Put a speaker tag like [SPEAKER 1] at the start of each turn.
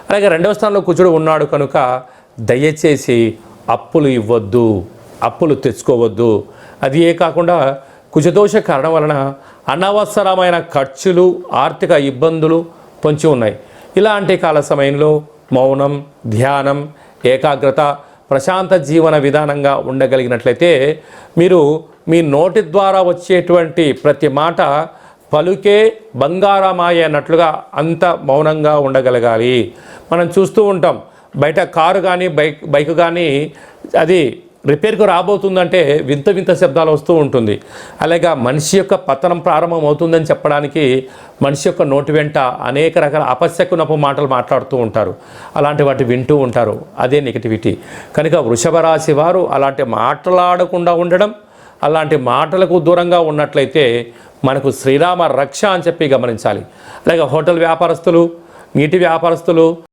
[SPEAKER 1] అలాగే 2వ స్థానంలో కుజుడు ఉన్నాడు కనుక దయచేసి అప్పులు ఇవ్వద్దు, అప్పులు తెచ్చుకోవద్దు. అది ఏ కాకుండా కుజదోష కారణం వలన అనవసరమైన ఖర్చులు, ఆర్థిక ఇబ్బందులు పొంచి ఉన్నాయి. ఇలాంటి కాల సమయంలో మౌనం, ధ్యానం, ఏకాగ్రత, ప్రశాంత జీవన విధానంగా ఉండగలిగినట్లయితే మీరు మీ నోటి ద్వారా వచ్చేటువంటి ప్రతి మాట పలుకే బంగారమాయ అన్నట్లుగా అంత మౌనంగా ఉండగలగాలి. మనం చూస్తూ ఉంటాం, బయట కారు కానీ బైక్ కానీ అది రిపేర్కు రాబోతుందంటే వింత వింత శబ్దాలు వస్తూ ఉంటుంది. అలాగే మనిషి యొక్క పతనం ప్రారంభం అవుతుందని చెప్పడానికి మనిషి యొక్క నోటి వెంట అనేక రకాల అపశకునపు మాటలు మాట్లాడుతూ ఉంటారు. అలాంటి వాటి వింటూ ఉంటారు. అదే నెగిటివిటీ. కనుక వృషభ రాశి వారు అలాంటి మాట్లాడకుండా ఉండడం, అలాంటి మాటలకు దూరంగా ఉన్నట్లయితే మనకు శ్రీరామ రక్ష అని చెప్పి గమనించాలి. అలాగే హోటల్ వ్యాపారస్తులు, నీటి వ్యాపారస్తులు,